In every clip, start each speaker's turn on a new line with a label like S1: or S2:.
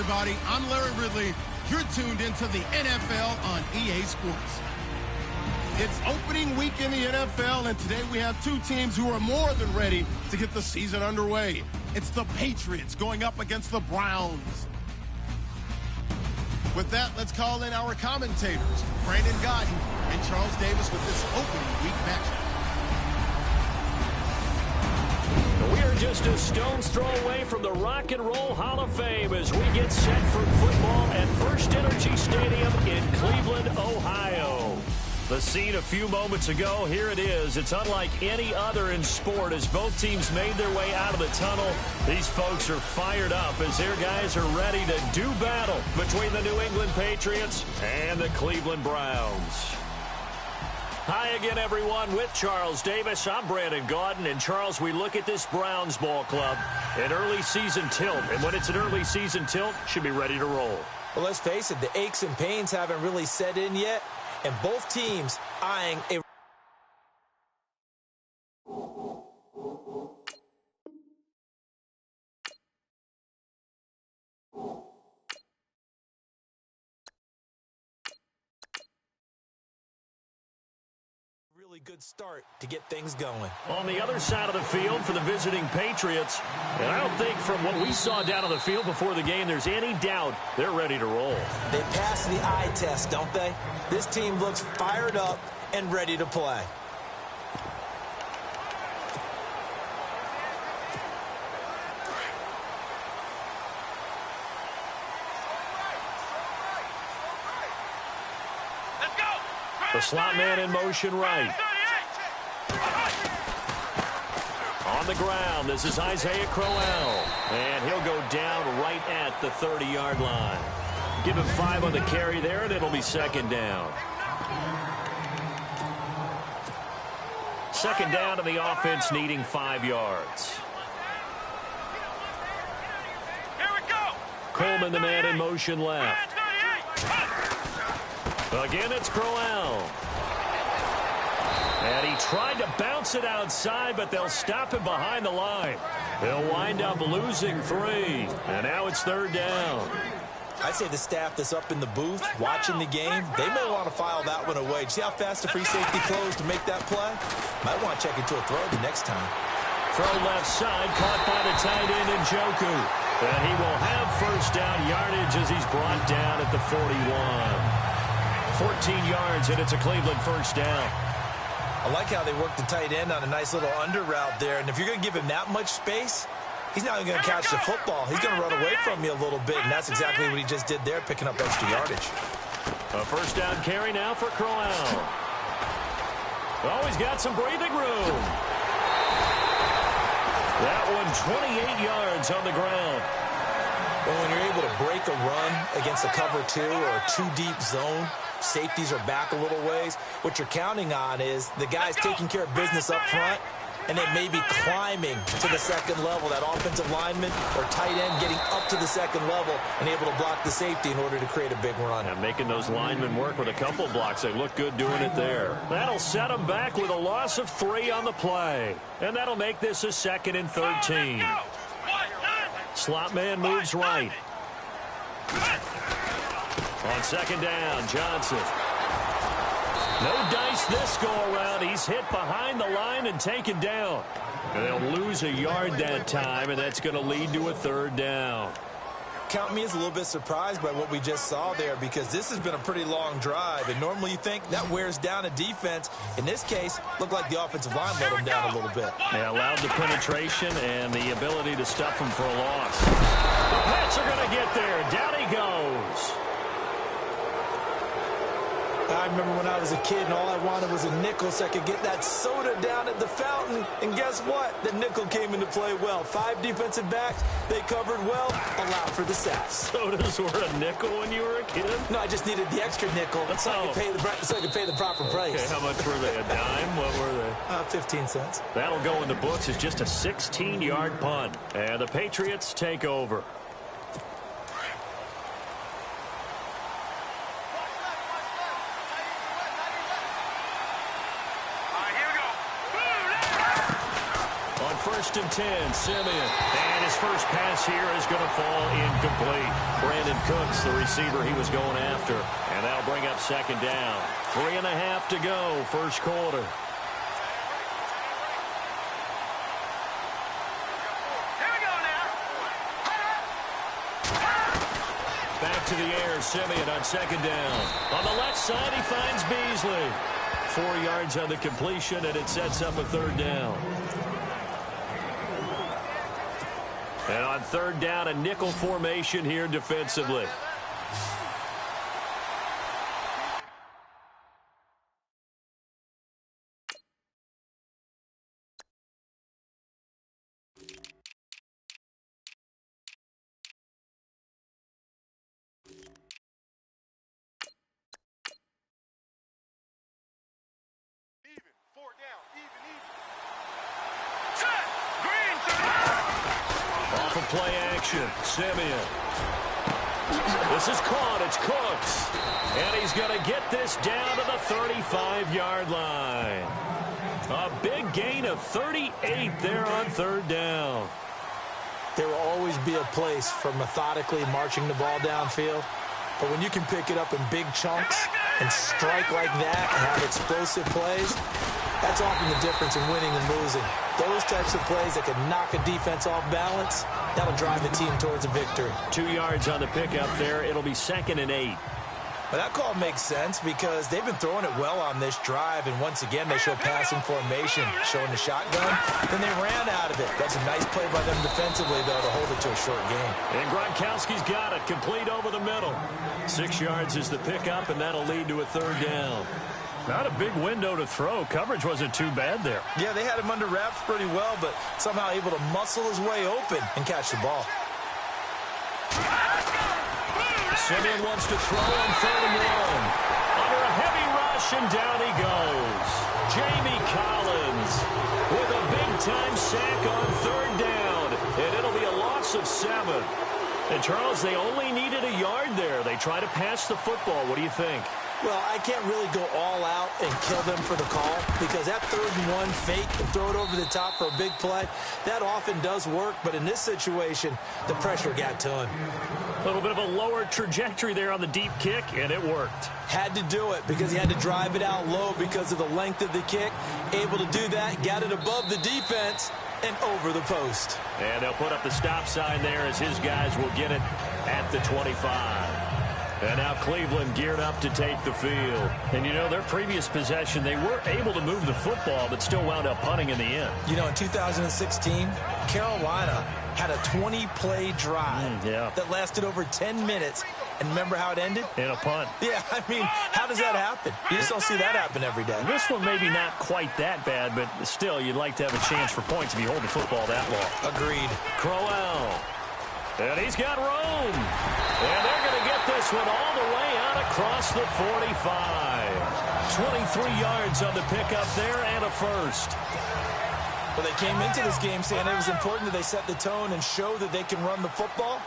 S1: everybody. I'm Larry Ridley. You're tuned into the NFL on EA Sports. It's opening week in the NFL, and today we have two teams who are more than ready to get the season underway. It's the Patriots going up against the Browns. With that, let's call in our commentators, Brandon Godden and Charles Davis, with this opening week matchup.
S2: We are just a stone's throw away from the Rock and Roll Hall of Fame as we get set for football at First Energy Stadium in Cleveland, Ohio. The scene a few moments ago, here it is. It's unlike any other in sport as both teams made their way out of the tunnel. These folks are fired up as their guys are ready to do battle between the New England Patriots and the Cleveland Browns. Hi again, everyone. With Charles Davis, I'm Brandon Gaudin. And, Charles, we look at this Browns ball club, an early season tilt. And when it's an early season tilt, should be ready to roll.
S3: Well, let's face it, the aches and pains haven't really set in yet. And both teams eyeing a really good start to get things going.
S2: On the other side of the field for the visiting Patriots, and I don't think from what we saw down on the field before the game there's any doubt they're ready to roll.
S3: They pass the eye test, don't they? This team looks fired up and ready to play.
S2: The slot man in motion right. On the ground, this is Isaiah Crowell. And he'll go down right at the 30-yard line. Give him 5 on the carry there, and it'll be second down. Second down to the offense needing 5 yards. Coleman, the man in motion left. Again, it's Crowell. And he tried to bounce it outside, but they'll stop him behind the line. They'll wind up losing 3. And now it's third down.
S3: I'd say the staff that's up in the booth watching the game, they may want to file that one away. See how fast the free safety closed to make that play? Might want to check into a throw the next time.
S2: Throw left side, caught by the tight end Njoku. And he will have first down yardage as he's brought down at the 41. 14 yards, and it's a Cleveland first down.
S3: I like how they work the tight end on a nice little under route there. And if you're going to give him that much space, he's not going to catch the football. He's going to run away from you a little bit, and that's exactly what he just did there, picking up extra yardage.
S2: A first down carry now for Crowell. Oh, he's got some breathing room. That one 28 yards on the ground.
S3: Well, when you're able to break a run against a cover 2 or a 2-deep zone, safeties are back a little ways. What you're counting on is the guys taking care of business up front and then maybe climbing to the second level, that offensive lineman or tight end getting up to the second level and able to block the safety in order to create a big run.
S2: And making those linemen work with a couple blocks. They look good doing it there. That'll set them back with a loss of 3 on the play. And that'll make this a 2nd and 13. Slot man moves right. On second down, Johnson. No dice this go-around. He's hit behind the line and taken down. And they'll lose a yard that time, and that's going to lead to a third down.
S3: Count me as a little bit surprised by what we just saw there, because this has been a pretty long drive, and normally you think that wears down a defense. In this case, looked like the offensive line let them down a little bit.
S2: They allowed the penetration and the ability to stuff them for a loss. The Pats are going to get there. Down he goes.
S3: I remember when I was a kid and all I wanted was a nickel so I could get that soda down at the fountain. And guess what? The nickel came into play well. 5 defensive backs. They covered well. Allowed for the sacks.
S2: Sodas were a nickel when you were a kid?
S3: No, I just needed the extra nickel so I could pay the proper price.
S2: Okay, how much were they? A dime? What were they?
S3: 15 cents.
S2: That'll go in the books as just a 16-yard punt. And the Patriots take over. first and 10. Simeon. And his first pass here is going to fall incomplete. Brandon Cooks, the receiver he was going after. And that'll bring up second down. 3.5 to go, first quarter. Back to the air, Simeon on second down. On the left side, he finds Beasley. 4 yards on the completion, and it sets up a third down. And on third down, a nickel formation here defensively. Off of play action, Simeon. This is caught, it's Cooks. And he's going to get this down to the 35-yard line. A big gain of 38 there on third down.
S3: There will always be a place for methodically marching the ball downfield. But when you can pick it up in big chunks and strike like that and have explosive plays, that's often the difference in winning and losing. Those types of plays that can knock a defense off balance, that'll drive the team towards a victory. 2 yards on the pickup there. It'll be 2nd and 8. But that call makes sense because they've been throwing it well on this drive, and once again they show passing formation, showing the shotgun. Then they ran out of it. That's a nice play by them defensively, though, to hold it to a short game.
S2: And Gronkowski's got it, complete over the middle. 6 yards is the pickup, and that'll lead to a third down. Not a big window to throw. Coverage wasn't too bad there.
S3: Yeah, they had him under wraps pretty well, but somehow able to muscle his way open and catch the ball.
S2: Simeon wants to throw on 3rd and 1. Under a heavy rush, and down he goes. Jamie Collins with a big-time sack on 3rd down, and it'll be a loss of 7. And, Charles, they only needed a yard there. They try to pass the football. What do you think?
S3: Well, I can't really go all out and kill them for the call because that 3rd and 1 fake and throw it over the top for a big play, that often does work. But in this situation, the pressure got to him.
S2: A little bit of a lower trajectory there on the deep kick, and it worked.
S3: Had to do it because he had to drive it out low because of the length of the kick. Able to do that, got it above the defense and over the post.
S2: And they'll put up the stop sign there as his guys will get it at the 25. And now Cleveland geared up to take the field. And, you know, their previous possession, they were able to move the football, but still wound up punting in the end.
S3: You know, in 2016, Carolina had a 20-play drive that lasted over 10 minutes. And remember how it ended?
S2: In a punt.
S3: Yeah, I mean, how does that happen? You just don't see that happen every day.
S2: This one maybe not quite that bad, but still, you'd like to have a chance for points if you hold the football that long.
S3: Agreed.
S2: Crowell. And he's got room. And they're going to get this one all the way out across the 45. 23 yards on the pickup there and a first.
S3: Well, they came into this game saying it was important that they set the tone and show that they can run the football.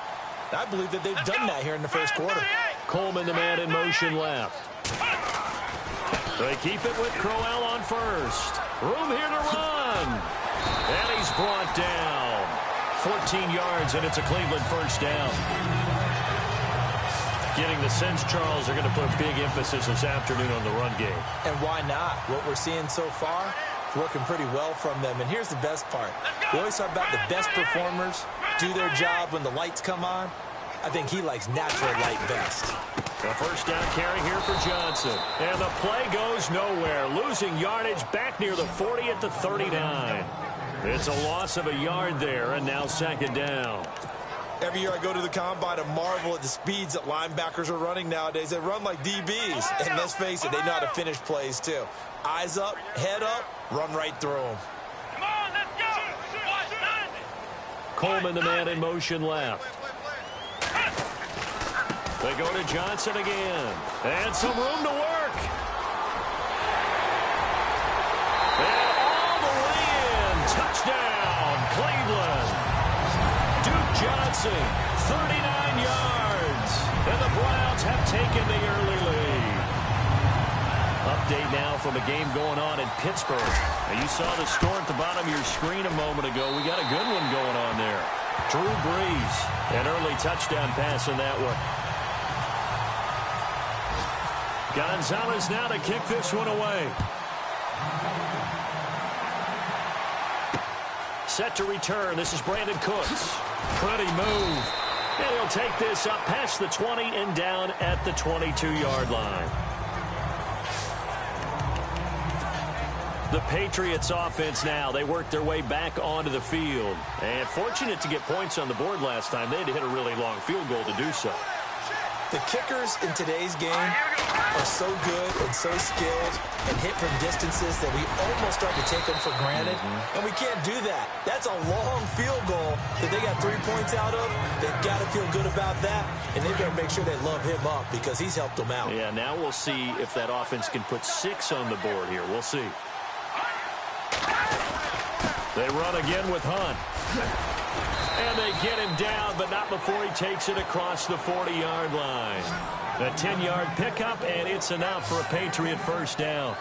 S3: I believe that they've done that here in the first quarter.
S2: Coleman, the man in motion left. They keep it with Crowell on first. Room here to run. And he's brought down. 14 yards, and it's a Cleveland first down. Getting the sense, Charles, they're going to put a big emphasis this afternoon on the run game.
S3: And why not? What we're seeing so far is working pretty well from them. And here's the best part. We always talk about the best performers do their job when the lights come on. I think he likes natural light best.
S2: The first down carry here for Johnson. And the play goes nowhere. Losing yardage back near the 40 at the 39. It's a loss of a yard there, and now second down.
S3: Every year I go to the combine and marvel at the speeds that linebackers are running nowadays. They run like DBs. And let's face it, they know how to finish plays too. Eyes up, head up, run right through them.
S4: Come on, let's go.
S2: Coleman, the man in motion left. They go to Johnson again. And some room to work. And all the way in. Touchdown, Cleveland. Duke Johnson, 39 yards. And the Browns have taken the early lead. Update now from a game going on in Pittsburgh. Now you saw the score at the bottom of your screen a moment ago. We got a good one going on there. Drew Brees, an early touchdown pass in that one. Gonzalez now to kick this one away. Set to return. This is Brandon Cooks. Pretty move. And he'll take this up past the 20 and down at the 22-yard line. The Patriots offense now. They worked their way back onto the field. And fortunate to get points on the board last time. They had to hit a really long field goal to do so.
S3: The kickers in today's game are so good and so skilled and hit from distances that we almost start to take them for granted. And we can't do that. That's a long field goal that they got 3 points out of. They've got to feel good about that. And they better make sure they love him up because he's helped them out.
S2: Yeah, now we'll see if that offense can put 6 on the board here. We'll see. They run again with Hunt. And they get him down, but not before he takes it across the 40-yard line. A 10-yard pickup, and it's enough for a Patriot first down.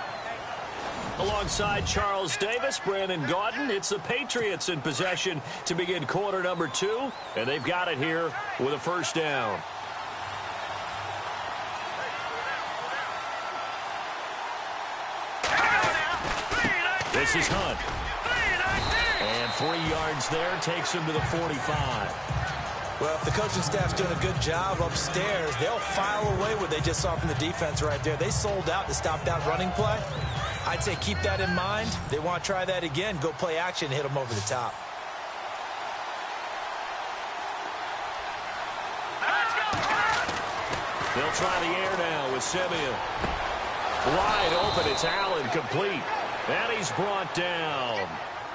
S2: Alongside Charles Davis, Brandon Gaudin, it's the Patriots in possession to begin quarter number 2, and they've got it here with a first down. This is Hunt. And 3 yards there takes him to the 45.
S3: Well, if the coaching staff's doing a good job upstairs, they'll file away what they just saw from the defense right there. They sold out to stop that running play. I'd say keep that in mind. They want to try that again. Go play action and hit them over the top.
S2: They'll try the air now with Simeon. Wide open. It's Allen, complete. And he's brought down.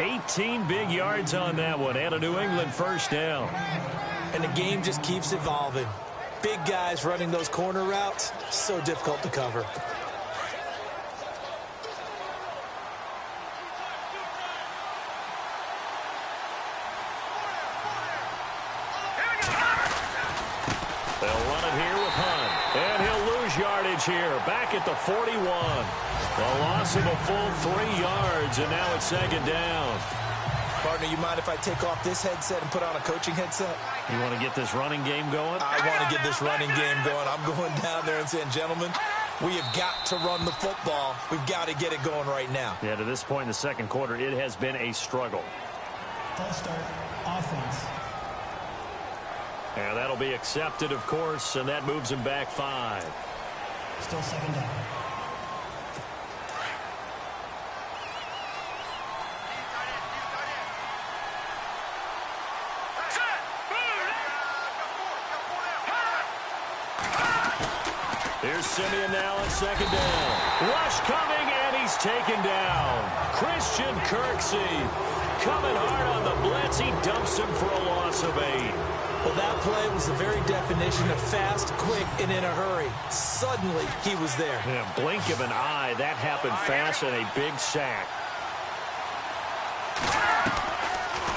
S2: 18 big yards on that one, and a New England first down.
S3: And the game just keeps evolving. Big guys running those corner routes, so difficult to cover.
S2: They'll run it here with Hunt. And he'll lose yardage here, back at the 41. A loss of a full 3 yards, and now it's second down.
S3: Partner, you mind if I take off this headset and put on a coaching headset?
S2: You want to get this running game going?
S3: I want to get this running game going. I'm going down there and saying, gentlemen, we have got to run the football. We've got to get it going right now.
S2: Yeah, to this point in the second quarter, it has been a struggle.
S5: False start, offense.
S2: And that'll be accepted, of course, and that moves him back 5.
S5: Still second down.
S2: Here's Simeon now on second down. Rush coming, and he's taken down. Christian Kirksey coming hard on the blitz. He dumps him for a loss of 8.
S3: Well, that play was the very definition of fast, quick, and in a hurry. Suddenly, he was there.
S2: Yeah, blink of an eye. That happened fast, and a big sack.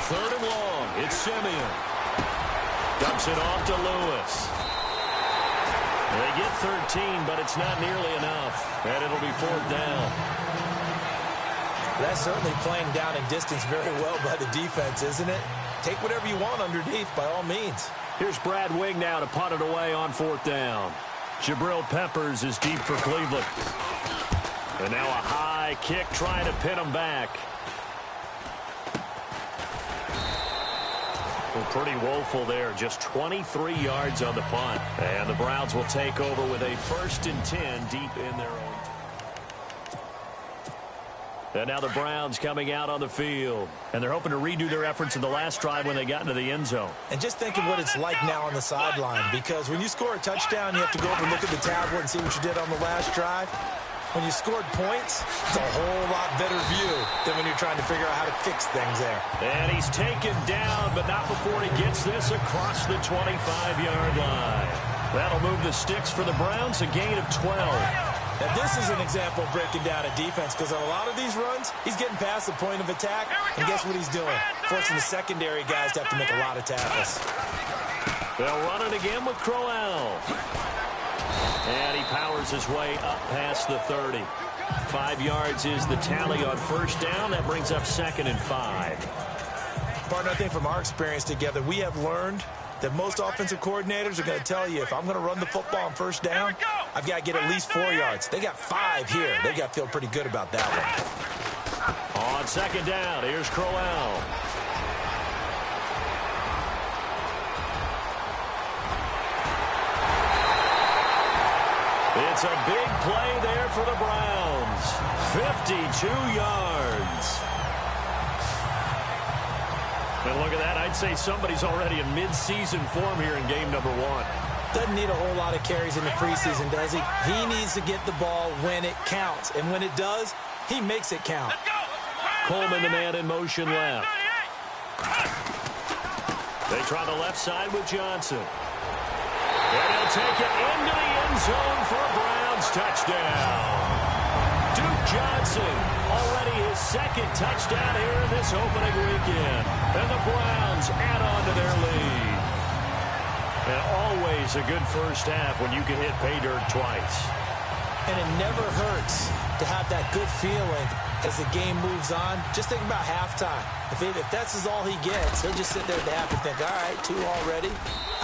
S2: Third and long. It's Simeon. Dumps it off to Lewis. They get 13, but it's not nearly enough. And it'll be 4th down.
S3: That's certainly playing down in distance very well by the defense, isn't it? Take whatever you want underneath, by all means.
S2: Here's Brad Wing now to punt it away on 4th down. Jabril Peppers is deep for Cleveland. And now a high kick trying to pin him back. Well, pretty woeful there. Just 23 yards on the punt. And the Browns will take over with a 1st and 10 deep in their own. And now the Browns coming out on the field. And they're hoping to redo their efforts in the last drive when they got into the end zone.
S3: And just think of what it's like now on the sideline. Because when you score a touchdown, you have to go over and look at the tablet and see what you did on the last drive. When you scored points, it's a whole lot better view than when you're trying to figure out how to fix things there.
S2: And he's taken down, but not before he gets this across the 25-yard line. That'll move the sticks for the Browns, a gain of 12.
S3: Now, this is an example of breaking down a defense because on a lot of these runs, he's getting past the point of attack, and guess what he's doing? Forcing the secondary guys to have to make a lot of tackles.
S2: They'll run it again with Crowell. And he powers his way up past the 30. 5 yards is the tally on first down. That brings up 2nd and 5.
S3: Partner, I think from our experience together, we have learned that most offensive coordinators are going to tell you, if I'm going to run the football on first down, I've got to get at least 4 yards. They got 5 here. They got to feel pretty good about that one.
S2: On 2nd down, here's Crowell. It's a big play there for the Browns. 52 yards. And look at that. I'd say somebody's already in mid-season form here in game number 1.
S3: Doesn't need a whole lot of carries in the preseason, does he? He needs to get the ball when it counts. And when it does, he makes it count.
S2: Coleman, the man in motion left. They try the left side with Johnson. And he'll take it into the end zone for a Browns touchdown. Duke Johnson, already his 2nd touchdown here in this opening weekend. And the Browns add on to their lead. And always a good first half when you can hit pay dirt twice.
S3: And it never hurts to have that good feeling as the game moves on. Just think about halftime. If that's all he gets, he'll just sit there at the half and think, all right, 2 already.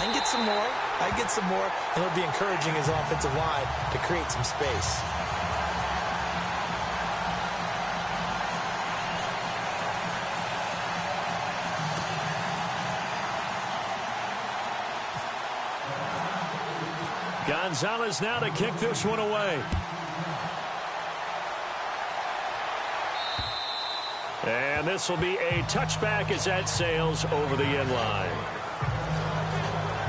S3: I can get some more. I can get some more. And he'll be encouraging his offensive line to create some space.
S2: Gonzalez now to kick this one away. And this will be a touchback as that sails over the end line.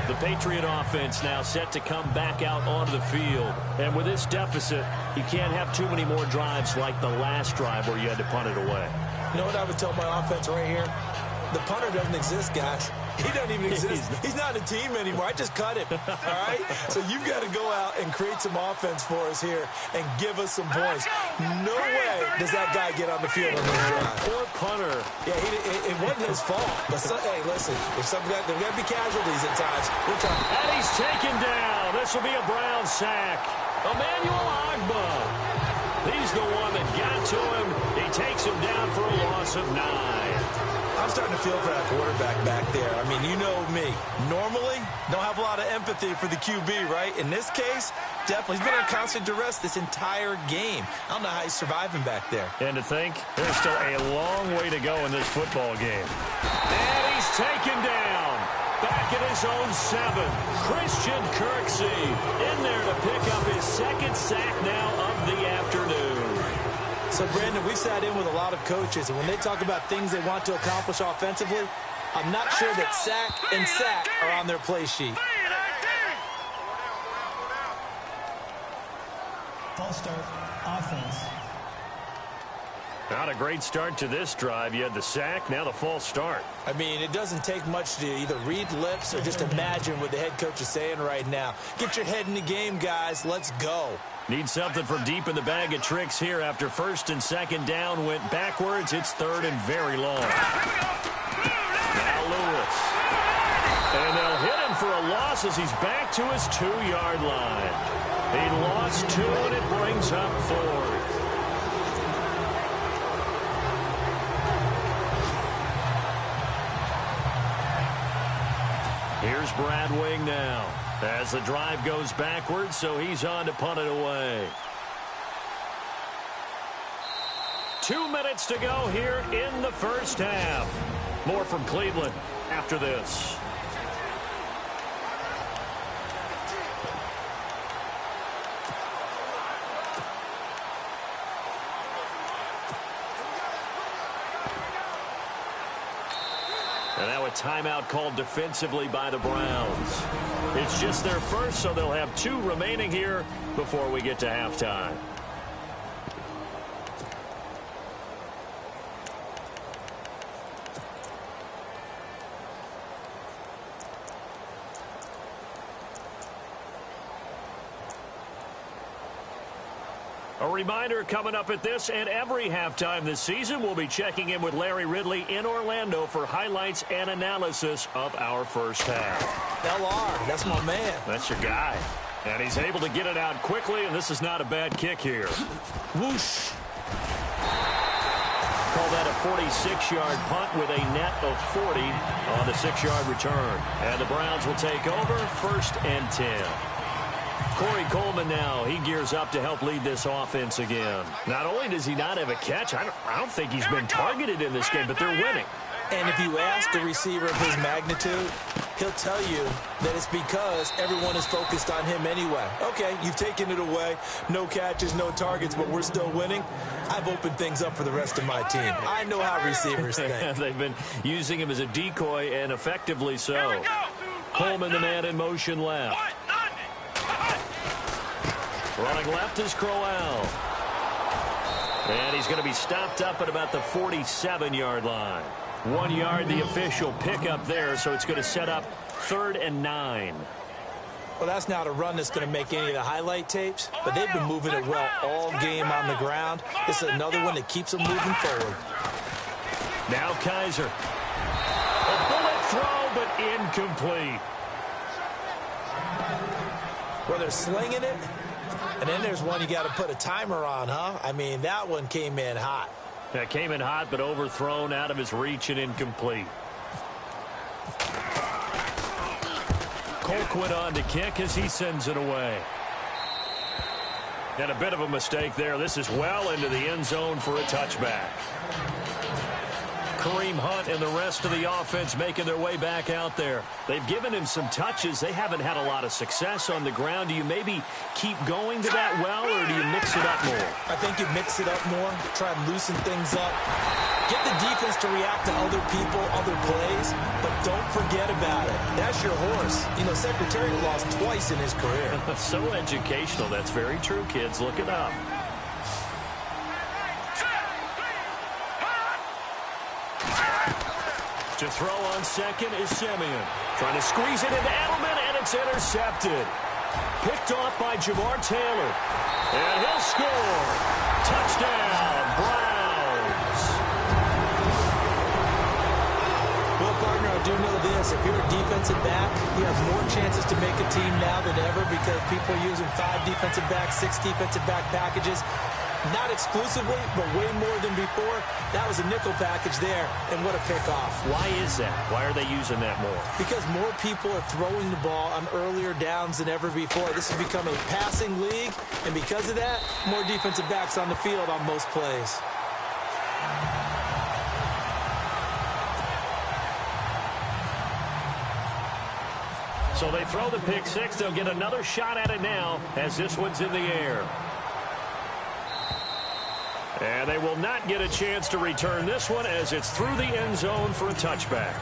S2: The Patriot offense now set to come back out onto the field. And with this deficit, you can't have too many more drives like the last drive where you had to punt it away.
S3: You know what I would tell my offense right here? The punter doesn't exist, guys. He doesn't even exist. He's not a team anymore. I just cut him. All right? So you've got to go out and create some offense for us here and give us some points. No way does that guy get on the field on this drive.
S2: Poor punter.
S3: Yeah, it wasn't his fault. But hey, listen, there's got to be casualties at times.
S2: And he's taken down. This will be a Brown sack. Emmanuel Agba. He's the one that got to him. He takes him down for a loss of 9.
S3: I'm starting to feel for that quarterback back there. I mean, you know me. Normally, don't have a lot of empathy for the QB, right? In this case, definitely. He's been on constant duress this entire game. I don't know how he's surviving back there.
S2: And to think, there's still a long way to go in this football game. And he's taken down. Back at his own 7. Christian Kirksey in there to pick up his 2nd sack now of the afternoon.
S3: So, Brandon, we've sat in with a lot of coaches, and when they talk about things they want to accomplish offensively, I'm not sure that sack and sack are on their play sheet.
S5: False start, offense.
S2: Not a great start to this drive. You had the sack, now the false start.
S3: I mean, it doesn't take much to either read lips or just imagine what the head coach is saying right now. Get your head in the game, guys. Let's go.
S2: Need something from deep in the bag of tricks here after 1st and 2nd down went backwards. It's 3rd and very long. Now Lewis. And they'll hit him for a loss as he's back to his 2-yard line. He lost 2, and it brings up 4th. Here's Brad Wing now as the drive goes backwards, so he's on to punt it away. 2 minutes to go here in the first half. More from Cleveland after this. And now a timeout called defensively by the Browns. It's just their first, so they'll have 2 remaining here before we get to halftime. A reminder coming up at this and every halftime this season, we'll be checking in with Larry Ridley in Orlando for highlights and analysis of our first half.
S3: LR, that's my man.
S2: That's your guy. And he's able to get it out quickly, and this is not a bad kick here. Whoosh. Call that a 46-yard punt with a net of 40 on the 6-yard return. And the Browns will take over 1st and 10. Corey Coleman now, he gears up to help lead this offense again. Not only does he not have a catch, I don't think he's been targeted in this game, but they're winning.
S3: And if you ask a receiver of his magnitude, he'll tell you that it's because everyone is focused on him anyway. Okay, you've taken it away. No catches, no targets, but we're still winning. I've opened things up for the rest of my team. I know how receivers think.
S2: They've been using him as a decoy, and effectively so. Coleman, the man in motion left. Running left is Crowell. And he's going to be stopped up at about the 47-yard line. 1 yard, the official pickup there, so it's going to set up 3rd and 9.
S3: Well, that's not a run that's going to make any of the highlight tapes, but they've been moving it well all game on the ground. This is another one that keeps them moving forward.
S2: Now Kaiser. A bullet throw, but incomplete.
S3: Well, they're slinging it, and then there's one you got to put a timer on, huh? I mean, that one came in hot.
S2: That came in hot, but overthrown, out of his reach, and incomplete. Colquitt on to kick as he sends it away. And a bit of a mistake there. This is well into the end zone for a touchback. Kareem Hunt and the rest of the offense making their way back out there. They've given him some touches. They haven't had a lot of success on the ground. Do you maybe keep going to that well, or do you mix it up more?
S3: I think you mix it up more, try and loosen things up. Get the defense to react to other people, other plays, but don't forget about it. That's your horse. You know, Secretary lost twice in his career.
S2: So educational. That's very true, kids. Look it up. To throw on second is Simeon. Trying to squeeze it into Edelman, and it's intercepted. Picked off by Jamar Taylor. And he'll score. Touchdown, Browns.
S3: Well, partner, I do know this. If you're a defensive back, you have more chances to make a team now than ever because people are using 5 defensive backs, 6 defensive back packages. Not exclusively, but way more than before. That was a nickel package there, and what a pickoff.
S2: Why is that? Why are they using that more?
S3: Because more people are throwing the ball on earlier downs than ever before. This has become a passing league, and because of that, more defensive backs on the field on most plays.
S2: So they throw the pick six. They'll get another shot at it now as this one's in the air. And they will not get a chance to return this one as it's through the end zone for a touchback.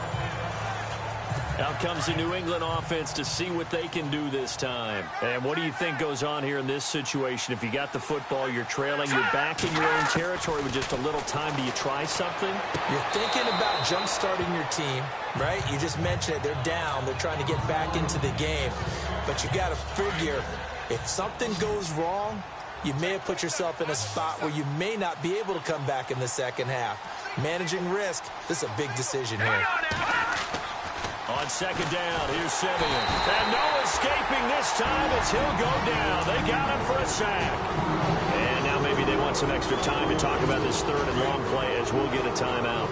S2: Out comes the New England offense to see what they can do this time. And what do you think goes on here in this situation? If you got the football, you're trailing, you're back in your own territory with just a little time. Do you try something?
S3: You're thinking about jump-starting your team, right? You just mentioned it. They're down. They're trying to get back into the game. But you got to figure if something goes wrong, you may have put yourself in a spot where you may not be able to come back in the second half. Managing risk, this is a big decision here.
S2: On second down, here's Simeon. And no escaping this time as he'll go down. They got him for a sack. And now maybe they want some extra time to talk about this third and long play as we'll get a timeout.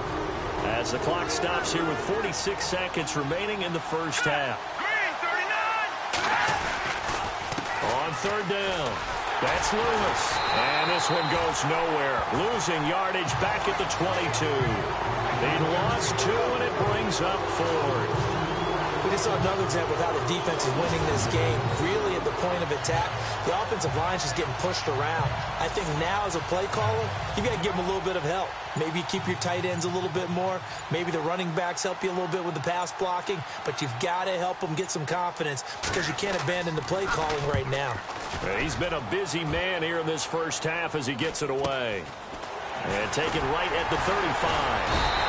S2: As the clock stops here with 46 seconds remaining in the first half. On third down. That's Lewis. And this one goes nowhere. Losing yardage back at the 22. He lost 2, and it brings up 4th.
S3: We just saw another example of how the defense is winning this game. Really at the point of attack, the offensive line's just getting pushed around. I think now as a play caller, you got to give them a little bit of help. Maybe you keep your tight ends a little bit more. Maybe the running backs help you a little bit with the pass blocking. But you've got to help them get some confidence because you can't abandon the play calling right now.
S2: He's been a busy man here in this first half as he gets it away. And taken right at the 35.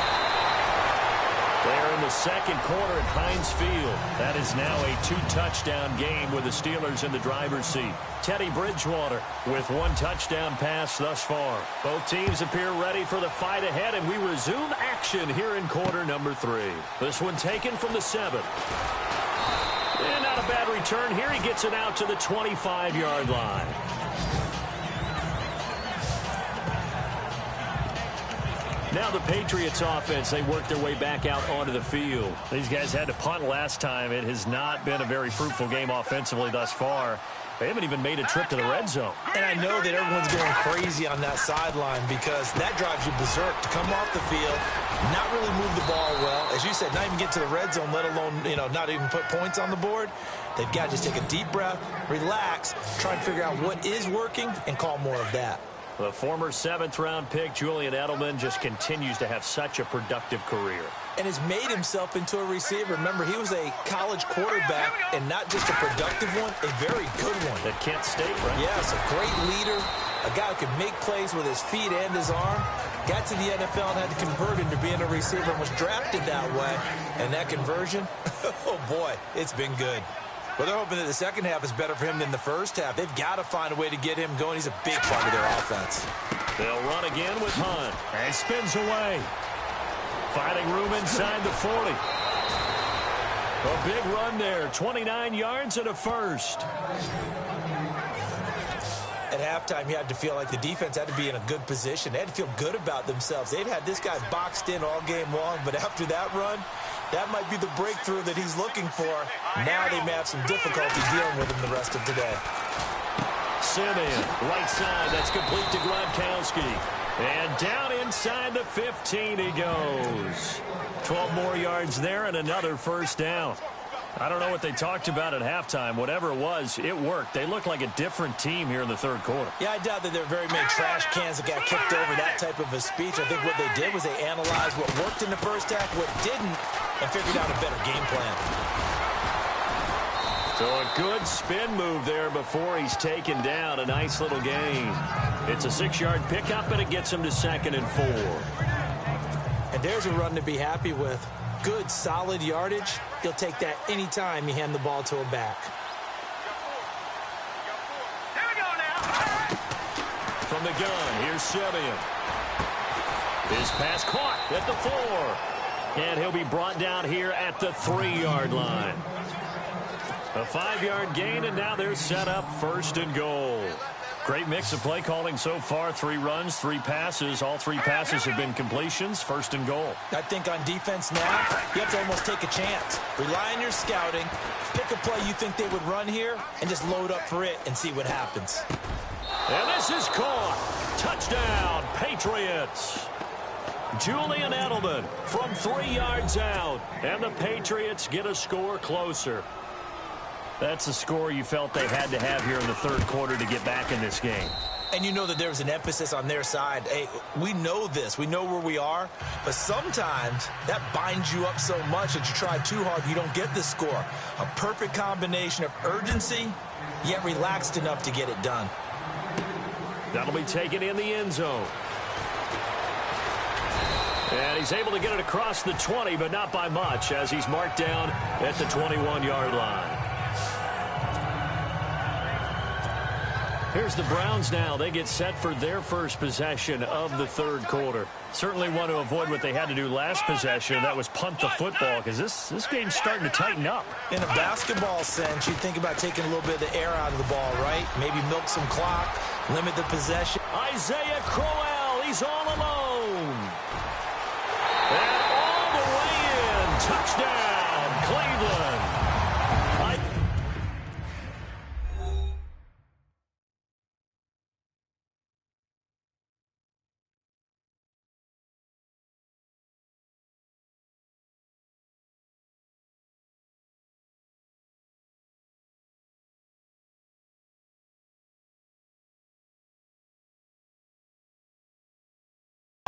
S2: They're in the second quarter at Heinz Field. That is now a 2-touchdown game with the Steelers in the driver's seat. Teddy Bridgewater with 1 touchdown pass thus far. Both teams appear ready for the fight ahead, and we resume action here in quarter number 3. This one taken from the 7. And not a bad return here. He gets it out to the 25-yard line. Now the Patriots offense, they work their way back out onto the field. These guys had to punt last time. It has not been a very fruitful game offensively thus far. They haven't even made a trip to the red zone.
S3: And I know that everyone's going crazy on that sideline because that drives you berserk to come off the field, not really move the ball well. As you said, not even get to the red zone, let alone, not even put points on the board. They've got to just take a deep breath, relax, try and figure out what is working, and call more of that.
S2: The former 7th-round pick, Julian Edelman, just continues to have such a productive career.
S3: And has made himself into a receiver. Remember, he was a college quarterback, and not just a productive one, a very good one.
S2: At Kent State, right?
S3: Yes, a great leader, a guy who could make plays with his feet and his arm. Got to the NFL and had to convert into being a receiver and was drafted that way. And that conversion, oh boy, it's been good. Well, they're hoping that the second half is better for him than the first half. They've got to find a way to get him going. He's a big part of their offense.
S2: They'll run again with Hunt. And spins away. Finding room inside the 40. A big run there. 29 yards and a first.
S3: At halftime, you had to feel like the defense had to be in a good position. They had to feel good about themselves. They'd had this guy boxed in all game long, but after that run, that might be the breakthrough that he's looking for. Now they may have some difficulty dealing with him the rest of today.
S2: Simeon, right side, that's complete to Gronkowski. And down inside the 15 he goes. 12 more yards there and another first down. I don't know what they talked about at halftime. Whatever it was, it worked. They look like a different team here in the third quarter.
S3: Yeah, I doubt that there are very many trash cans that got kicked over that type of a speech. I think what they did was they analyzed what worked in the first half, what didn't, and figured out a better game plan.
S2: So a good spin move there before he's taken down. A nice little gain. It's a 6-yard pickup, and it gets him to 2nd and 4.
S3: And there's a run to be happy with. Good, solid yardage. He'll take that anytime you hand the ball to a back.
S4: Here we go now.
S2: From the gun, here's Simeon. His pass caught at the 4. And he'll be brought down here at the 3-yard line. A 5-yard gain, and now they're set up 1st and goal. Great mix of play calling so far. 3 runs, 3 passes. All 3 passes have been completions. 1st and goal.
S3: I think on defense now, you have to almost take a chance. Rely on your scouting. Pick a play you think they would run here, and just load up for it and see what happens.
S2: And this is caught. Touchdown, Patriots. Julian Edelman from 3 yards out. And the Patriots get a score closer. That's a score you felt they had to have here in the third quarter to get back in this game.
S3: And you know that there was an emphasis on their side. Hey, we know this. We know where we are. But sometimes that binds you up so much that you try too hard, you don't get the score. A perfect combination of urgency, yet relaxed enough to get it done.
S2: That'll be taken in the end zone. And he's able to get it across the 20, but not by much, as he's marked down at the 21-yard line. Here's the Browns now. They get set for their first possession of the third quarter. Certainly want to avoid what they had to do last possession. That was punt the football, because this game's starting to tighten up.
S3: In a basketball sense, you think about taking a little bit of the air out of the ball, right? Maybe milk some clock, limit the possession.
S2: Isaiah Crowell, he's all alone. And all the way in. Touchdown, Cleveland.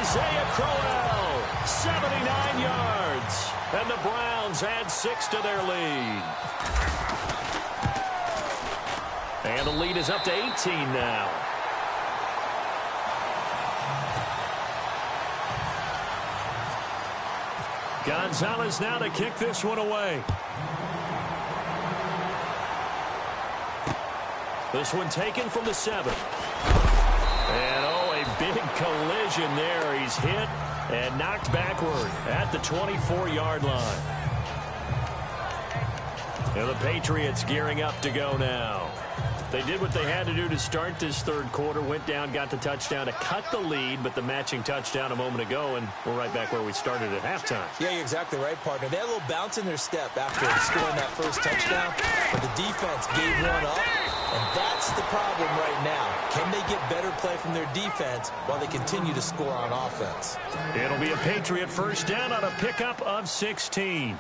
S2: Isaiah Crowell, 79 yards. And the Browns add 6 to their lead. And the lead is up to 18 now. Gonzalez now to kick this one away. This one taken from the 7. And a big collision there. He's hit and knocked backward at the 24-yard line. And the Patriots gearing up to go now. They did what they had to do to start this third quarter. Went down, got the touchdown to cut the lead, but the matching touchdown a moment ago, and we're right back where we started at halftime.
S3: Yeah, you're exactly right, partner. They had a little bounce in their step after scoring that first touchdown, but the defense gave one up, and that's the problem right now. Can they get better play from their defense while they continue to score on offense?
S2: It'll be a Patriot first down on a pickup of 16.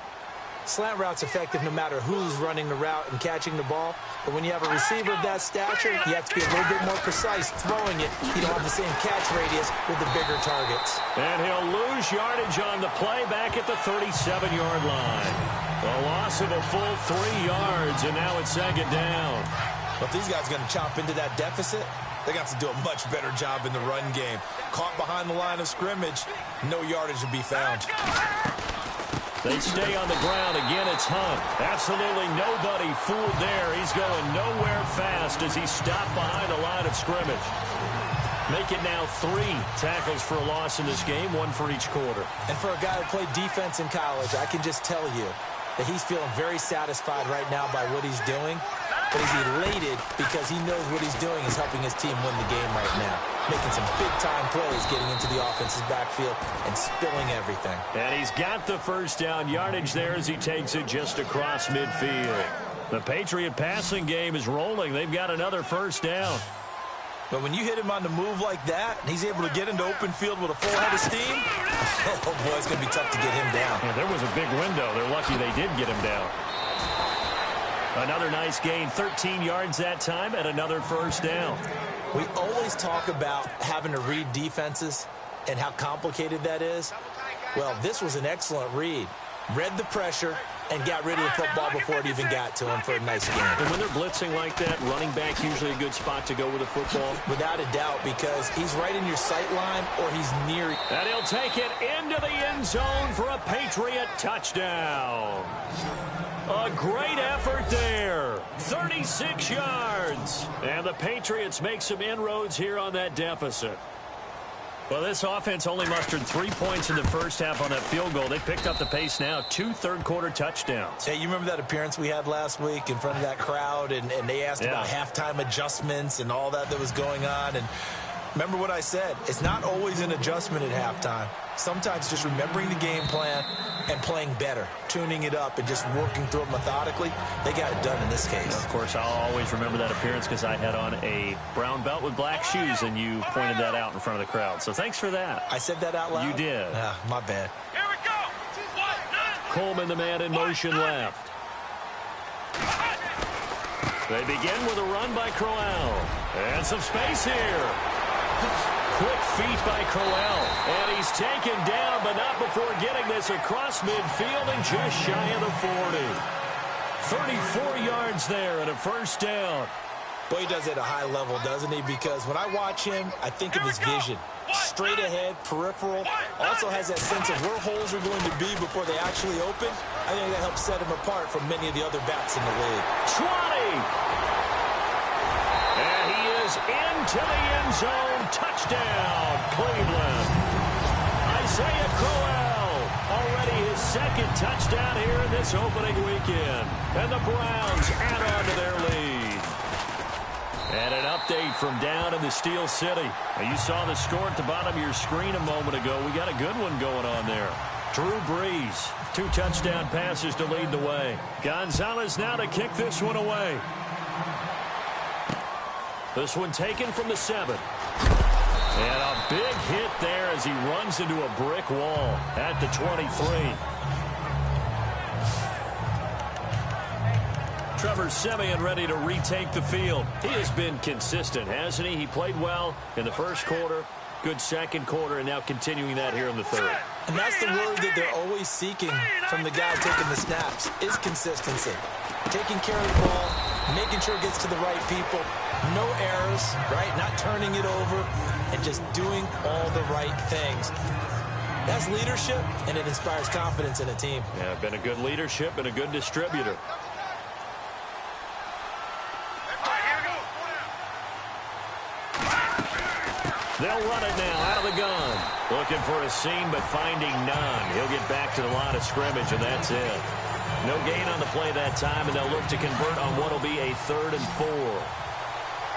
S3: Slant route's effective no matter who's running the route and catching the ball. But when you have a receiver of that stature, you have to be a little bit more precise throwing it. You don't have the same catch radius with the bigger targets.
S2: And he'll lose yardage on the play back at the 37-yard line. A loss of a full 3 yards, and now it's second down.
S3: But these guys are going to chomp into that deficit. They got to do a much better job in the run game. Caught behind the line of scrimmage, no yardage to be found.
S2: They stay on the ground. Again, it's Hunt. Absolutely nobody fooled there. He's going nowhere fast as he stopped behind the line of scrimmage. Make it now 3 tackles for a loss in this game, 1 for each quarter.
S3: And for a guy who played defense in college, I can just tell you that he's feeling very satisfied right now by what he's doing. But he's elated because he knows what he's doing is helping his team win the game right now. Making some big-time plays, getting into the offense's backfield and spilling everything.
S2: And he's got the first down yardage there as he takes it just across midfield. The Patriot passing game is rolling. They've got another first down.
S3: But when you hit him on the move like that, and he's able to get into open field with a full head of steam, oh, boy, it's going to be tough to get him down.
S2: Yeah, there was a big window. They're lucky they did get him down. Another nice gain, 13 yards that time, and another first down.
S3: We always talk about having to read defenses and how complicated that is. Well, this was an excellent read. Read the pressure and got rid of the football before it even got to him for a nice gain.
S2: And when they're blitzing like that, running back usually a good spot to go with the football?
S3: Without a doubt, because he's right in your sight line or he's near.
S2: And he'll take it into the end zone for a Patriot touchdown. A great effort there. 36 yards. And the Patriots make some inroads here on that deficit. Well, this offense only mustered 3 points in the first half on that field goal. They picked up the pace now. 2 third-quarter touchdowns.
S3: Hey, you remember that appearance we had last week in front of that crowd, and they asked about halftime adjustments and all that was going on. And remember what I said. It's not always an adjustment at halftime. Sometimes just remembering the game plan and playing better, tuning it up and just working through it methodically. They got it done in this case.
S2: Of course, I'll always remember that appearance because I had on a brown belt with black shoes, and you pointed that out in front of the crowd. So thanks for that.
S3: I said that out loud?
S2: You did.
S3: My bad.
S4: Here we go.
S2: Coleman, the man in motion left. They begin with a run by Crowell. And some space here. Quick feet by Crowell. And he's taken down, but not before getting this across midfield and just shy of the 40. 34 yards there and a first down.
S3: Boy, he does it at a high level, doesn't he? Because when I watch him, I think of his vision. Straight ahead, peripheral. Also has that sense of where holes are going to be before they actually open. I think that helps set him apart from many of the other backs in the league.
S2: 20! And he is into the end zone. Touchdown, Cleveland. Isaiah Crowell, already his second touchdown here in this opening weekend. And the Browns add on to their lead. And an update from down in the Steel City. Now, you saw the score at the bottom of your screen a moment ago. We got a good one going on there. Drew Brees, 2 touchdown passes to lead the way. Gonzalez now to kick this one away. This one taken from the 7. And a big hit there as he runs into a brick wall at the 23. Trevor Siemian ready to retake the field. He has been consistent, hasn't he? He played well in the first quarter, good second quarter, and now continuing that here in the third.
S3: And that's the word that they're always seeking from the guy taking the snaps, is consistency. Taking care of the ball, making sure it gets to the right people, no errors, right? Not turning it over, and just doing all the right things. That's leadership, and it inspires confidence in a team.
S2: Yeah, been a good leadership and a good distributor. They'll run it now out of the gun. Looking for a seam, but finding none. He'll get back to the line of scrimmage, and that's it. No gain on the play that time, and they'll look to convert on what will be a 3rd and 4.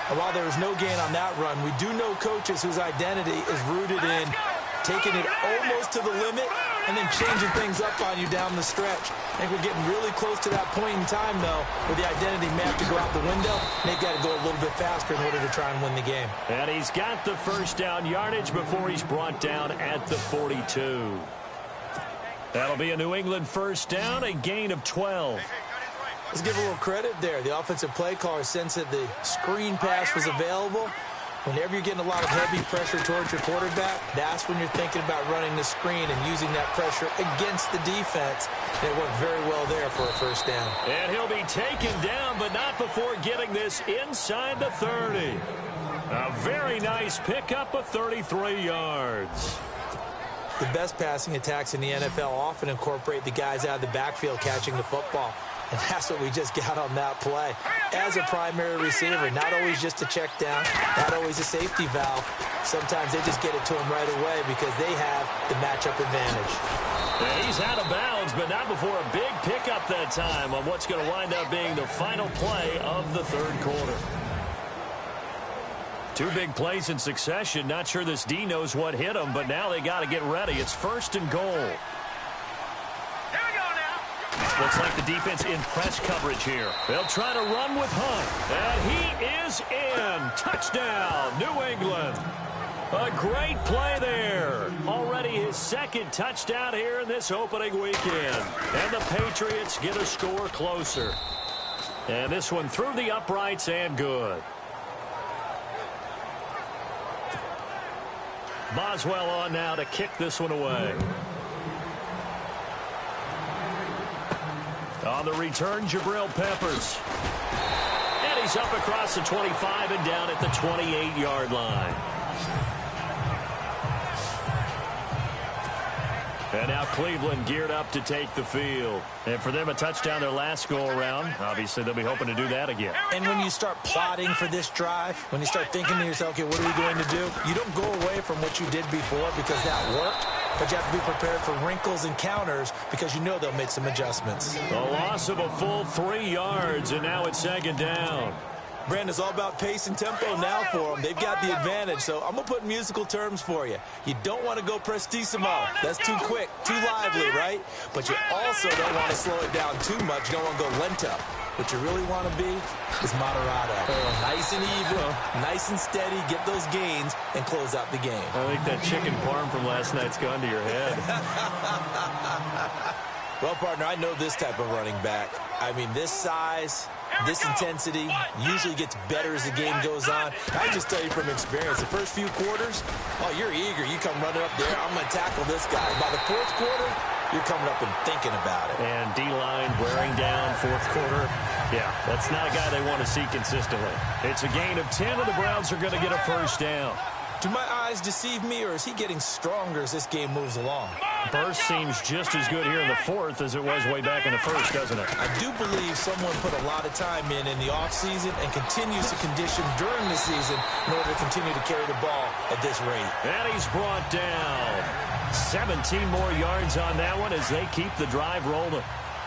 S3: And while there was no gain on that run, we do know coaches whose identity is rooted in taking it almost to the limit and then changing things up on you down the stretch. I think we're getting really close to that point in time, though, where the identity may have to go out the window, and they've got to go a little bit faster in order to try and win the game.
S2: And he's got the first down yardage before he's brought down at the 42. That'll be a New England first down, a gain of 12.
S3: Let's give a little credit there. The offensive play caller sensed that the screen pass was available. Whenever you're getting a lot of heavy pressure towards your quarterback, that's when you're thinking about running the screen and using that pressure against the defense. And it worked very well there for a first down.
S2: And he'll be taken down, but not before getting this inside the 30. A very nice pickup of 33 yards.
S3: The best passing attacks in the NFL often incorporate the guys out of the backfield catching the football. And that's what we just got on that play. As a primary receiver, not always just a check down, not always a safety valve. Sometimes they just get it to him right away because they have the matchup advantage.
S2: And he's out of bounds, but not before a big pickup that time on what's going to wind up being the final play of the 3rd quarter. 2 big plays in succession. Not sure this D knows what hit him, but now they got to get ready. It's 1st and goal. Looks like the defense in press coverage here. They'll try to run with Hunt. And he is in. Touchdown, New England. A great play there. Already his 2nd touchdown here in this opening weekend. And the Patriots get a score closer. And this one through the uprights and good. Boswell on now to kick this one away. On the return, Jabril Peppers. And he's up across the 25 and down at the 28-yard line. And now Cleveland geared up to take the field. And for them, a touchdown their last go-around. Obviously, they'll be hoping to do that again.
S3: And when you start plotting for this drive, when you start thinking to yourself, okay, what are we going to do? You don't go away from what you did before because that worked. But you have to be prepared for wrinkles and counters because you know they'll make some adjustments.
S2: The loss of a full 3 yards, and now it's 2nd down.
S3: Brandon, it's all about pace and tempo now for them. They've got the advantage, so I'm going to put musical terms for you. You don't want to go prestissimo. That's too quick, too lively, right? But you also don't want to slow it down too much. You don't want to go lento. What you really want to be is moderato. Nice and even, nice and steady, get those gains, and close out the game.
S2: I think that chicken parm from last night's gone to your head.
S3: Well, partner, I know this type of running back. I mean, this size, this intensity usually gets better as the game goes on. I just tell you from experience, the first few quarters, oh, you're eager. You come running up there, I'm going to tackle this guy. By the 4th quarter, you're coming up and thinking about it.
S2: And D-line wearing down 4th quarter. Yeah, that's not a guy they want to see consistently. It's a gain of 10, and the Browns are going to get a first down.
S3: Do my eyes deceive me, or is he getting stronger as this game moves along?
S2: Burst seems just as good here in the 4th as it was way back in the 1st, doesn't it?
S3: I do believe someone put a lot of time in the offseason and continues to condition during the season in order to continue to carry the ball at this rate.
S2: And he's brought down. 17 more yards on that one as they keep the drive rolling.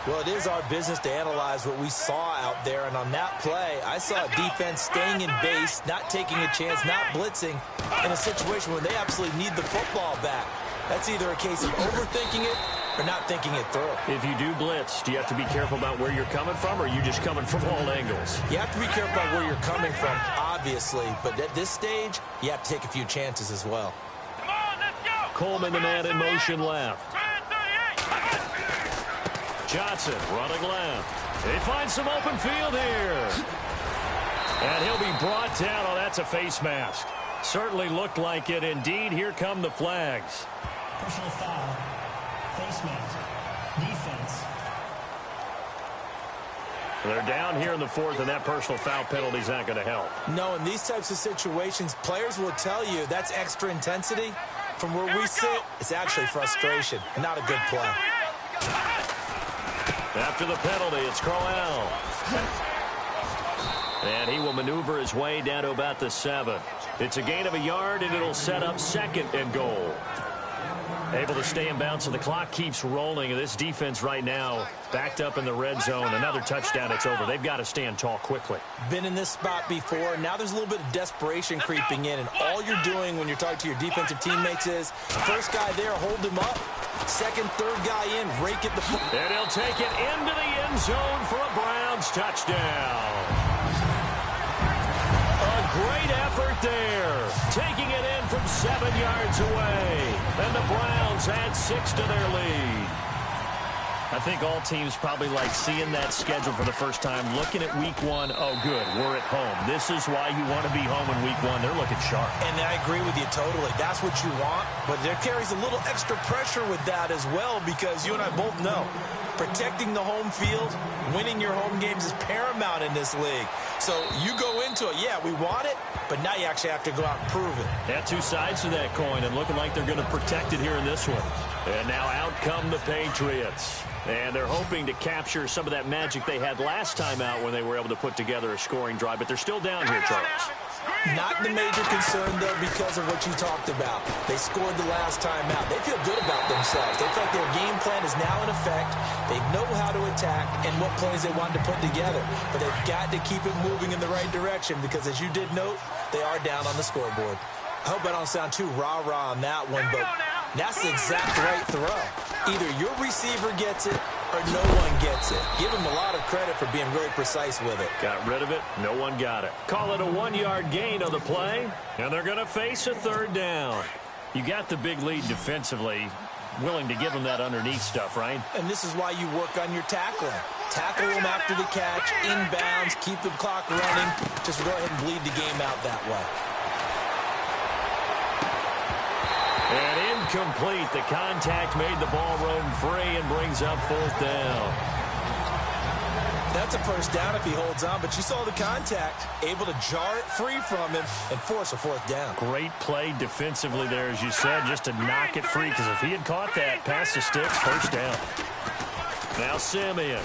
S3: Well, it is our business to analyze what we saw out there, and on that play, I saw a defense staying in base, not taking a chance, not blitzing, in a situation where they absolutely need the football back. That's either a case of overthinking it or not thinking it through.
S2: If you do blitz, do you have to be careful about where you're coming from, or are you just coming from all angles?
S3: You have to be careful about where you're coming from, obviously, but at this stage, you have to take a few chances as well.
S4: Come on, let's go.
S2: Coleman, the man in motion left. Johnson running left. They find some open field here. And he'll be brought down. Oh, that's a face mask. Certainly looked like it. Indeed, here come the flags.
S5: Personal foul. Face mask. Defense.
S2: They're down here in the 4th, and that personal foul penalty is not going to help.
S3: No, in these types of situations, players will tell you that's extra intensity. From where we sit, it's actually frustration. Not a good play.
S2: After the penalty, it's Crowell. And he will maneuver his way down to about the 7. It's a gain of a yard, and it'll set up 2nd and goal. Able to stay in bounds, so the clock keeps rolling. This defense right now backed up in the red zone. Another touchdown, it's over. They've got to stand tall quickly.
S3: Been in this spot before. Now there's a little bit of desperation creeping in, and all you're doing when you're talking to your defensive teammates is first guy there, hold him up. Second, third guy in, rake at the foot.
S2: And he'll take it into the end zone for a Browns touchdown. A great effort there, taking it in from 7 yards away. And the Browns add 6 to their lead. I think all teams probably like seeing that schedule for the first time, looking at week 1. Oh, good, we're at home. This is why you want to be home in week 1. They're looking sharp.
S3: And I agree with you totally. That's what you want. But there carries a little extra pressure with that as well, because you and I both know protecting the home field, winning your home games is paramount in this league. So you go into it, yeah, we want it, but now you actually have to go out and prove it.
S2: Yeah, two sides to that coin, and looking like they're going to protect it here in this one. And now out come the Patriots. And they're hoping to capture some of that magic they had last time out when they were able to put together a scoring drive. But they're still down here, Charles.
S3: Not the major concern, though, because of what you talked about. They scored the last time out. They feel good about themselves. They feel like their game plan is now in effect. They know how to attack and what plays they want to put together. But they've got to keep it moving in the right direction because, as you did note, they are down on the scoreboard. I hope I don't sound too rah-rah on that one, but that's the exact right throw. Either your receiver gets it or no one gets it. Give him a lot of credit for being really precise with it.
S2: Got rid of it. No one got it. Call it a 1-yard gain on the play, and they're going to face a third down. You got the big lead defensively, willing to give them that underneath stuff, right?
S3: And this is why you work on your tackling. Tackle them after the catch, inbounds, keep the clock running. Just go ahead and bleed the game out that way.
S2: And incomplete. The contact made the ball roam free and brings up fourth down.
S3: That's a first down if he holds on, but you saw the contact. Able to jar it free from him and force a fourth down.
S2: Great play defensively there, as you said, just to knock it free, because if he had caught that, past the sticks, first down. Now Simeon.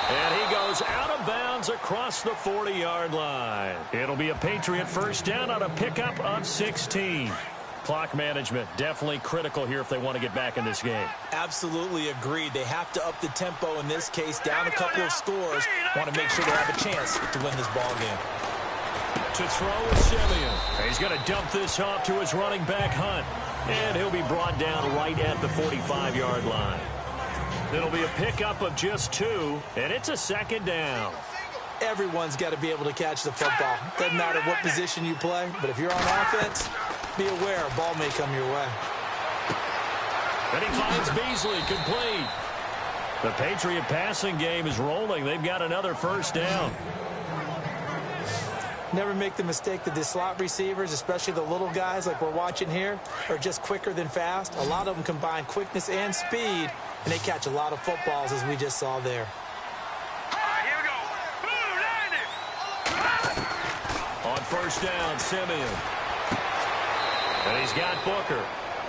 S2: And he goes out of bounds across the 40-yard line. It'll be a Patriot first down on a pickup of 16. Clock management definitely critical here if they want to get back in this game.
S3: Absolutely agreed. They have to up the tempo in this case, down a couple of scores. Want to make sure they have a chance to win this ball game.
S2: To throw is Simeon. He's going to dump this off to his running back, Hunt. And he'll be brought down right at the 45-yard line. It'll be a pickup of just 2, and it's a second down.
S3: Everyone's got to be able to catch the football. Doesn't matter what position you play, but if you're on offense, be aware a ball may come your way.
S2: And he finds Beasley, complete. The Patriot passing game is rolling. They've got another first down.
S3: Never make the mistake that the slot receivers, especially the little guys like we're watching here, are just quicker than fast. A lot of them combine quickness and speed, and they catch a lot of footballs, as we just saw there.
S4: Here we go.
S2: On first down, Simeon. And he's got Booker.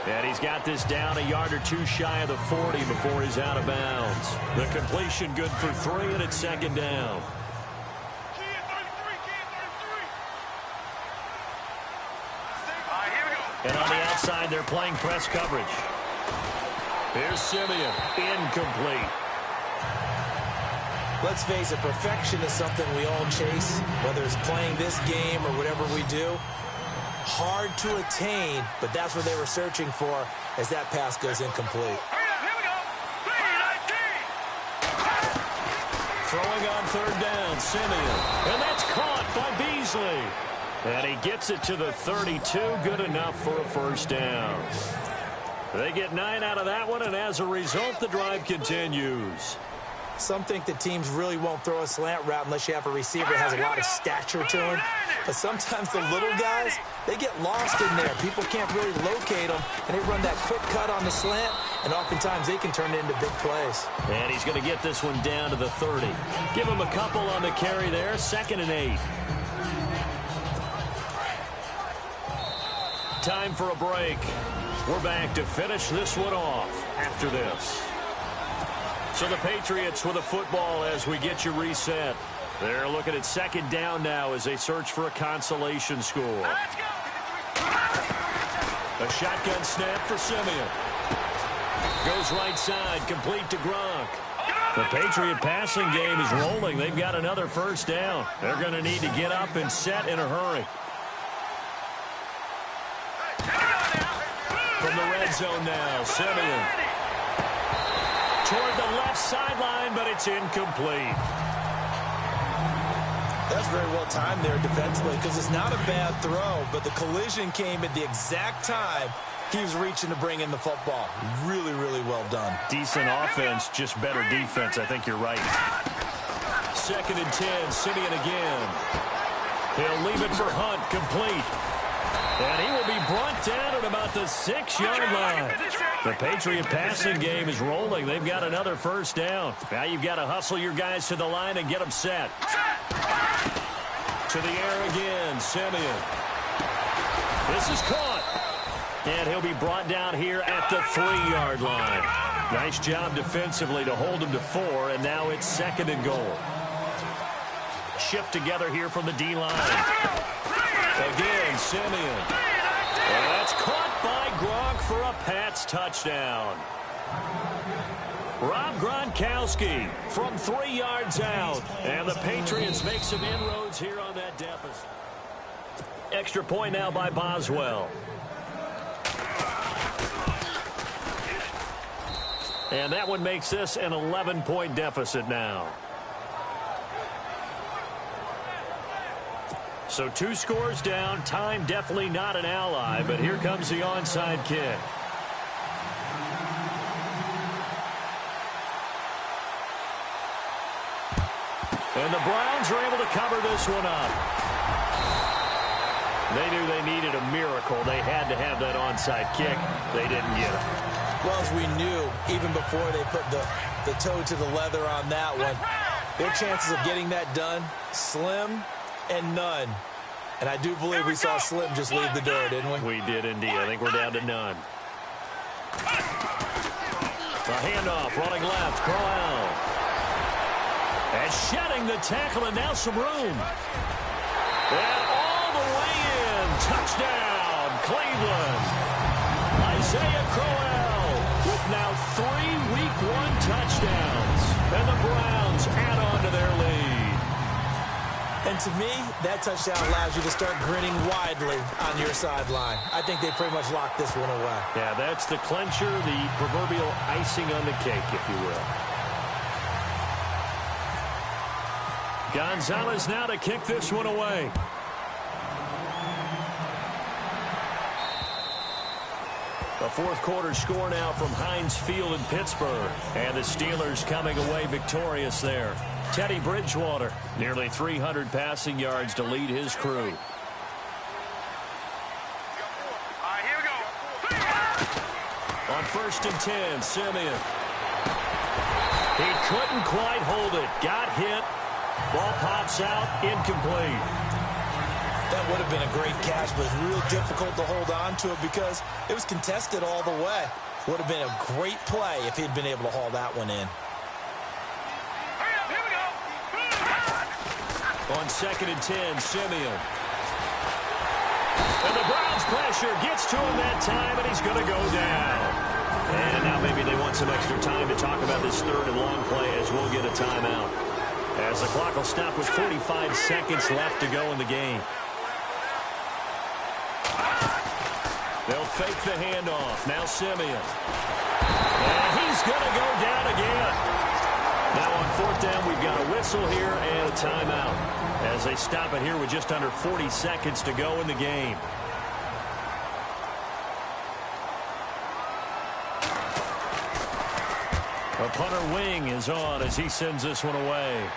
S2: And he's got this down a yard or two shy of the 40 before he's out of bounds. The completion good for 3, and it's second down. And on the outside, they're playing press coverage. Here's Simeon. Incomplete.
S3: Let's face it, perfection is something we all chase, whether it's playing this game or whatever we do. Hard to attain, but that's what they were searching for as that pass goes incomplete.
S4: Here we go. 3-19.
S2: Throwing on third down, Simeon. And that's caught by Beasley. And he gets it to the 32, good enough for a first down. They get 9 out of that one, and as a result, the drive continues.
S3: Some think that teams really won't throw a slant route unless you have a receiver that has a lot of stature to him. But sometimes the little guys, they get lost in there. People can't really locate them, and they run that quick cut on the slant, and oftentimes they can turn it into big plays.
S2: And he's going to get this one down to the 30. Give him a couple on the carry there, 2nd and 8. Time for a break. We're back to finish this one off after this. So the Patriots with a football as we get you reset. They're looking at second down now as they search for a consolation score.
S4: Let's go.
S2: A shotgun snap for Simeon. Goes right side, complete to Gronk. The Patriot passing game is rolling. They've got another first down. They're going to need to get up and set in a hurry. From the red zone now, Simeon. Toward the left sideline, but it's incomplete.
S3: That's very well timed there defensively because it's not a bad throw, but the collision came at the exact time he was reaching to bring in the football. Really, really well done.
S2: Decent offense, just better defense. I think you're right. 2nd and 10, Simeon again. He'll leave it for Hunt, complete. And he will be brought down at about the 6-yard line. The Patriot passing game is rolling. They've got another first down. Now you've got to hustle your guys to the line and get them set. To the air again, Simeon. This is caught. And he'll be brought down here at the 3-yard line. Nice job defensively to hold him to 4, and now it's 2nd and goal. Shift together here from the D-line. Again, Simeon. And that's caught by Gronk for a Pats touchdown. Rob Gronkowski from 3 yards out. And the Patriots make some inroads here on that deficit. Extra point now by Boswell. And that one makes this an 11-point deficit now. So 2 scores down. Time definitely not an ally, but here comes the onside kick. And the Browns are able to cover this one up. They knew they needed a miracle. They had to have that onside kick. They didn't get it.
S3: Well, as we knew, even before they put the toe to the leather on that one, their chances of getting that done, slim and none. And I do believe we saw Slim just leave the door, didn't we?
S2: We did indeed. I think we're down to none. The handoff, running left, Crowell. And shedding the tackle, and now some room. And all the way in. Touchdown, Cleveland. Isaiah Crowell with now 3 Week 1 touchdowns. And the Browns add on to their lead.
S3: And to me, that touchdown allows you to start grinning widely on your sideline. I think they pretty much locked this one away.
S2: Yeah, that's the clincher, the proverbial icing on the cake, if you will. Gonzalez now to kick this one away. The 4th quarter score now from Heinz Field in Pittsburgh. And the Steelers coming away victorious there. Teddy Bridgewater, nearly 300 passing yards to lead his crew.
S4: Here we go.
S2: On 1st and 10, Simeon. He couldn't quite hold it. Got hit. Ball pops out. Incomplete.
S3: That would have been a great catch, but it's real difficult to hold on to it because it was contested all the way. Would have been a great play if he'd been able to haul that one in.
S4: Here we go.
S2: On 2nd and 10, Simeon. And the Browns pressure gets to him that time, and he's going to go down. And now maybe they want some extra time to talk about this 3rd and long play as we'll get a timeout. As the clock will stop with 45 seconds left to go in the game. They'll fake the handoff. Now Simeon. And he's going to go down again. Now on 4th down, we've got a whistle here and a timeout. As they stop it here with just under 40 seconds to go in the game. A punter wing is on as he sends this one away.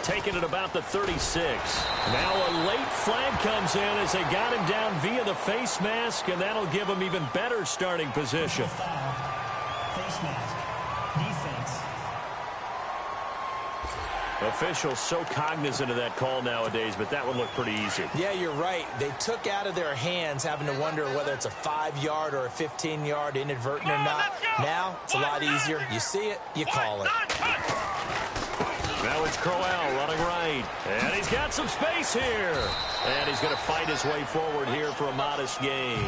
S2: Taking it about the 36. Now a late flag comes in as they got him down via the face mask, and that'll give him even better starting position.
S5: Face mask. Defense.
S2: Officials so cognizant of that call nowadays, but that would look pretty easy.
S3: Yeah, you're right. They took out of their hands having to wonder whether it's a 5-yard or a 15-yard inadvertent or not. Now, it's a lot easier. You see it, you call it.
S2: Now it's Crowell running right. And he's got some space here. And he's going to fight his way forward here for a modest gain.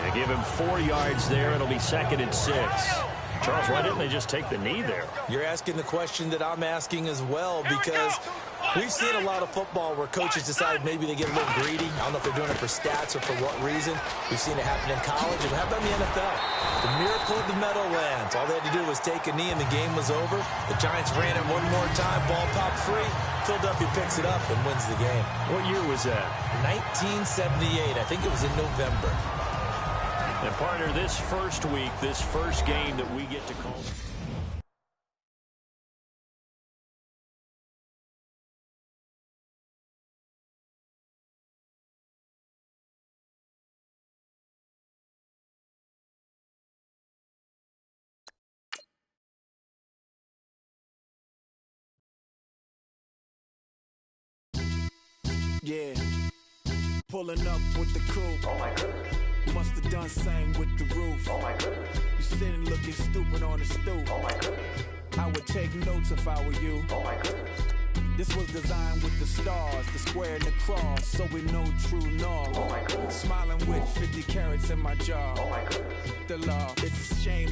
S2: They give him 4 yards there. It'll be 2nd and 6. Charles, why didn't they just take the knee there?
S3: You're asking the question that I'm asking as well, because we've seen a lot of football where coaches decide maybe they get a little greedy. I don't know if they're doing it for stats or for what reason. We've seen it happen in college, and how about in the NFL? The miracle of the Meadowlands. All they had to do was take a knee, and the game was over. The Giants ran it one more time. Ball popped free. Philadelphia picks it up and wins the game.
S2: What year was that?
S3: 1978. I think it was in November.
S2: And partner, this first week, this first game that we get to call.
S6: Yeah, pulling up with the crew.
S4: Oh my goodness.
S6: Must have done same with the roof.
S4: Oh my goodness.
S6: You sitting looking stupid on the stoop.
S4: Oh my goodness.
S6: I would take notes if I were you.
S4: Oh my goodness.
S6: This was designed with the stars, the square and the cross, so we know true north.
S4: Oh my goodness.
S6: Smiling with 50 carats in my jaw.
S4: Oh my goodness.
S6: The law, it's a shame.